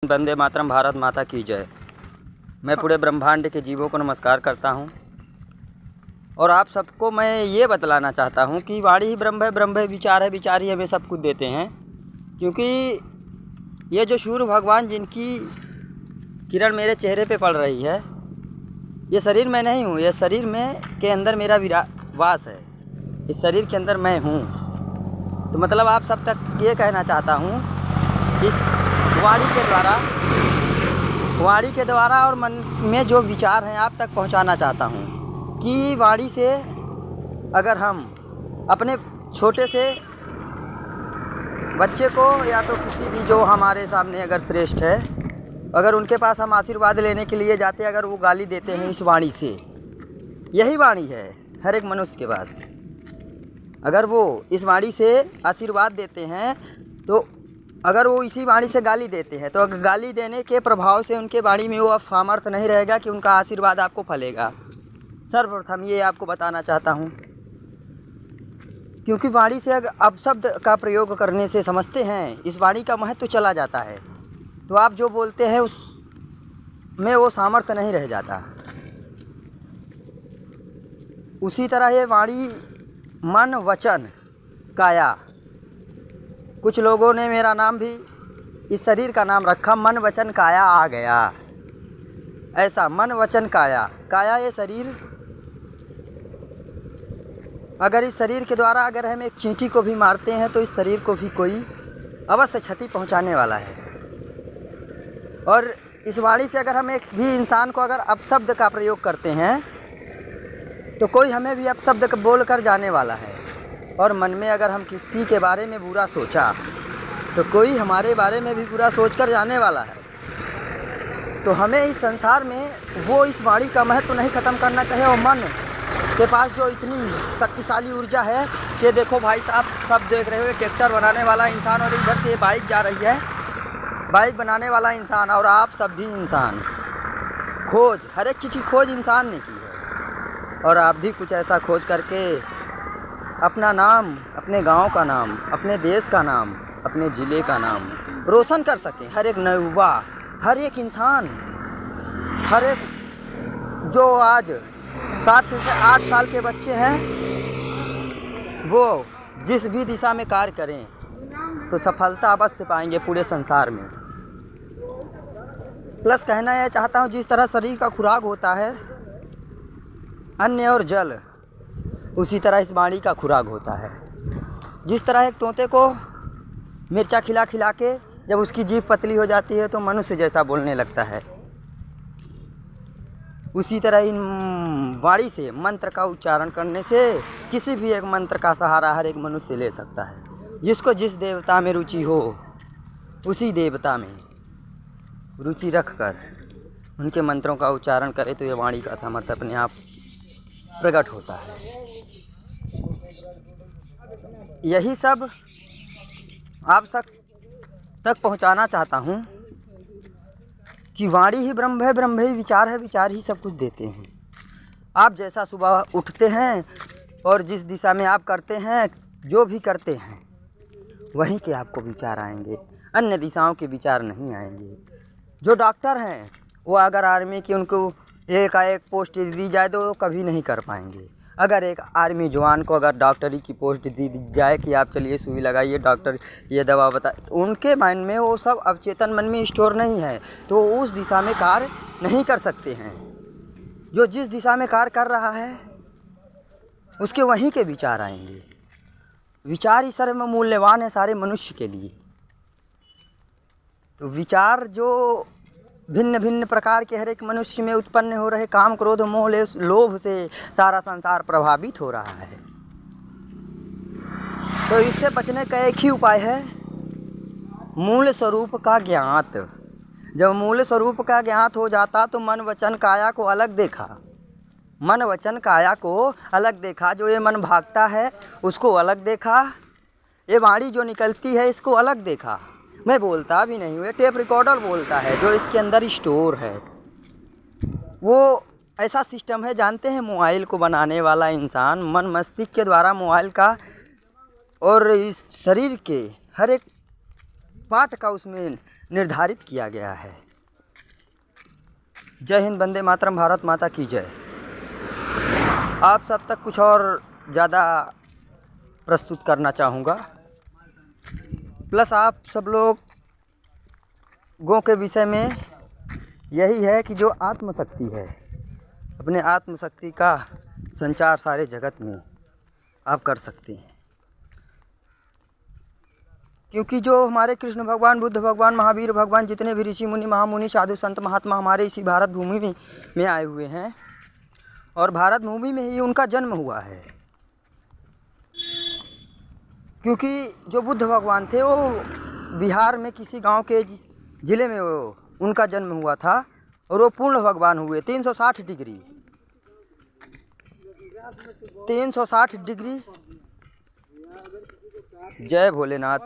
वंदे मातरम। भारत माता की जय। मैं पूरे ब्रह्मांड के जीवों को नमस्कार करता हूँ और आप सबको मैं ये बतलाना चाहता हूँ कि वाणी ही ब्रह्म है, ब्रह्म है विचार है, विचार ही हमें सब कुछ देते हैं। क्योंकि ये जो सूर्य भगवान जिनकी किरण मेरे चेहरे पे पड़ रही है, ये शरीर मैं नहीं हूँ, ये शरीर में के अंदर मेरा वास है, इस शरीर के अंदर मैं हूँ। तो मतलब आप सब तक ये कहना चाहता हूँ, इस वाणी के द्वारा और मन में जो विचार हैं आप तक पहुंचाना चाहता हूं कि वाणी से अगर हम अपने छोटे से बच्चे को या तो किसी भी जो हमारे सामने अगर श्रेष्ठ है, अगर उनके पास हम आशीर्वाद लेने के लिए जाते हैं, अगर वो गाली देते हैं इस वाणी से, यही वाणी है हर एक मनुष्य के पास। अगर वो इस वाणी से आशीर्वाद देते हैं, तो अगर वो इसी वाणी से गाली देते हैं, तो अगर गाली देने के प्रभाव से उनके वाणी में वो सामर्थ्य नहीं रहेगा कि उनका आशीर्वाद आपको फलेगा। सर्वप्रथम ये आपको बताना चाहता हूँ, क्योंकि वाणी से अगर अपशब्द का प्रयोग करने से समझते हैं इस वाणी का महत्व चला जाता है, तो आप जो बोलते हैं उसमें वो सामर्थ्य नहीं रह जाता। उसी तरह ये वाणी मन वचन काया, कुछ लोगों ने मेरा नाम भी इस शरीर का नाम रखा, मन वचन काया आ गया। ऐसा मन वचन काया, काया ये शरीर, अगर इस शरीर के द्वारा अगर हम एक चींटी को भी मारते हैं तो इस शरीर को भी कोई अवश्य क्षति पहुंचाने वाला है। और इस वाणी से अगर हम एक भी इंसान को अगर अपशब्द का प्रयोग करते हैं तो कोई हमें भी अपशब्द बोल कर जाने वाला है। और मन में अगर हम किसी के बारे में बुरा सोचा तो कोई हमारे बारे में भी बुरा सोच कर जाने वाला है। तो हमें इस संसार में वो इस वाणी का महत्व नहीं ख़त्म करना चाहिए। और मन के पास जो इतनी शक्तिशाली ऊर्जा है कि देखो भाई साहब, सब देख रहे हो, ट्रैक्टर बनाने वाला इंसान और इधर से बाइक जा रही है, बाइक बनाने वाला इंसान और आप सब भी इंसान, खोज हर एक चीज़ की खोज इंसान ने की है। और आप भी कुछ ऐसा खोज करके अपना नाम, अपने गांव का नाम, अपने देश का नाम, अपने ज़िले का नाम रोशन कर सकें। हर एक नौवा, हर एक इंसान, हर एक जो आज 7 से 8 साल के बच्चे हैं, वो जिस भी दिशा में कार्य करें तो सफलता अवश्य पाएंगे पूरे संसार में। प्लस कहना यह चाहता हूँ, जिस तरह शरीर का खुराक होता है अन्न और जल, उसी तरह इस वाणी का खुराक होता है। जिस तरह एक तोते को मिर्चा खिला खिला के जब उसकी जीभ पतली हो जाती है तो मनुष्य जैसा बोलने लगता है, उसी तरह इन वाणी से मंत्र का उच्चारण करने से किसी भी एक मंत्र का सहारा हर एक मनुष्य ले सकता है। जिसको जिस देवता में रुचि हो उसी देवता में रुचि रखकर उनके मंत्रों का उच्चारण करे तो ये वाणी का सामर्थ्य अपने आप प्रकट होता है। यही सब आप सब तक पहुंचाना चाहता हूं कि वाणी ही ब्रह्म है, ब्रह्म ही विचार है, विचार ही सब कुछ देते हैं। आप जैसा सुबह उठते हैं और जिस दिशा में आप करते हैं, जो भी करते हैं, वहीं के आपको विचार आएंगे, अन्य दिशाओं के विचार नहीं आएंगे। जो डॉक्टर हैं वो अगर आर्मी की उनको एकाएक पोस्ट दी जाए तो कभी नहीं कर पाएंगे। अगर एक आर्मी जवान को अगर डॉक्टरी की पोस्ट दी जाए कि आप चलिए सुई लगाइए, डॉक्टर ये दवा बता, उनके माइंड में वो सब अवचेतन मन में स्टोर नहीं है, तो उस दिशा में कार्य नहीं कर सकते हैं। जो जिस दिशा में कार्य कर रहा है उसके वहीं के विचार आएंगे। विचार ही सर्व मूल्यवान है सारे मनुष्य के लिए। तो विचार जो भिन्न भिन्न प्रकार के हर एक मनुष्य में उत्पन्न हो रहे काम क्रोध मोह लोभ से सारा संसार प्रभावित हो रहा है। तो इससे बचने का एक ही उपाय है, मूल स्वरूप का ज्ञात। जब मूल स्वरूप का ज्ञात हो जाता तो मन वचन काया को अलग देखा, मन वचन काया को अलग देखा। जो ये मन भागता है उसको अलग देखा, ये वाणी जो निकलती है इसको अलग देखा। मैं बोलता भी नहीं हूँ, ये टेप रिकॉर्डर बोलता है जो इसके अंदर स्टोर है। वो ऐसा सिस्टम है, जानते हैं, मोबाइल को बनाने वाला इंसान मन मस्तिष्क के द्वारा मोबाइल का और इस शरीर के हर एक पार्ट का उसमें निर्धारित किया गया है। जय हिंद, वंदे मातरम, भारत माता की जय। आप सब तक कुछ और ज़्यादा प्रस्तुत करना चाहूँगा, प्लस आप सब लोगों के विषय में यही है कि जो आत्मशक्ति है, अपने आत्मशक्ति का संचार सारे जगत में आप कर सकते हैं। क्योंकि जो हमारे कृष्ण भगवान, बुद्ध भगवान, महावीर भगवान, जितने भी ऋषि मुनि, महामुनि, साधु संत महात्मा हमारे इसी भारत भूमि में आए हुए हैं, और भारत भूमि में ही उनका जन्म हुआ है। क्योंकि जो बुद्ध भगवान थे वो बिहार में किसी गांव के ज़िले में उनका जन्म हुआ था, और वो पूर्ण भगवान हुए 360 डिग्री। जय भोलेनाथ।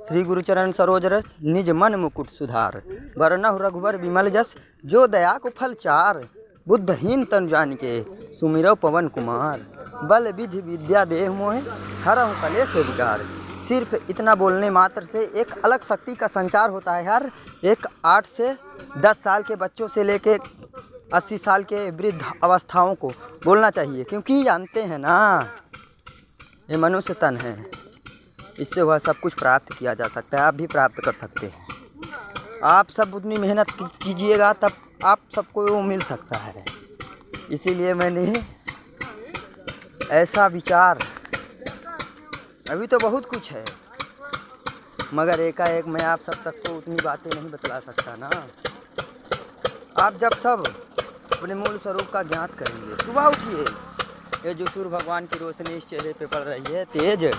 श्री गुरुचरण सरोज रस, निज मन मुकुट सुधार, वरनहु रघुवर विमल जस, जो दया को फल चार। बुद्धहीन तनु जानिके, सुमिरौ पवन कुमार, बल विधि विद्या देह मोहे, हरहु कलेश विकार। सिर्फ इतना बोलने मात्र से एक अलग शक्ति का संचार होता है यार। एक 8 से 10 साल के बच्चों से लेके 80 साल के वृद्ध अवस्थाओं को बोलना चाहिए, क्योंकि जानते हैं ना, ये मनुष्य तन है, इससे वह सब कुछ प्राप्त किया जा सकता है। आप भी प्राप्त कर सकते हैं। आप सब उतनी मेहनत कीजिएगा तब आप सबको वो मिल सकता है। इसीलिए मैंने ऐसा विचार, अभी तो बहुत कुछ है, मगर एकाएक मैं आप सब तक तो उतनी बातें नहीं बतला सकता ना। आप जब सब अपने मूल स्वरूप का ज्ञात करेंगे, सुबह उठिए, ये जो सूर्य भगवान की रोशनी इस चेहरे पे पड़ रही है तेज,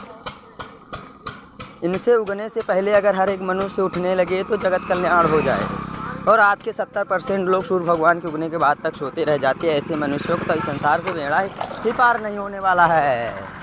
इनसे उगने से पहले अगर हर एक मनुष्य उठने लगे तो जगत कल्याण हो जाए। और आज के 70% लोग सूर्य भगवान के उगने के बाद तक सोते रह जाते हैं। ऐसे मनुष्यों को तो इस संसार से बेड़ा ही पार नहीं होने वाला है।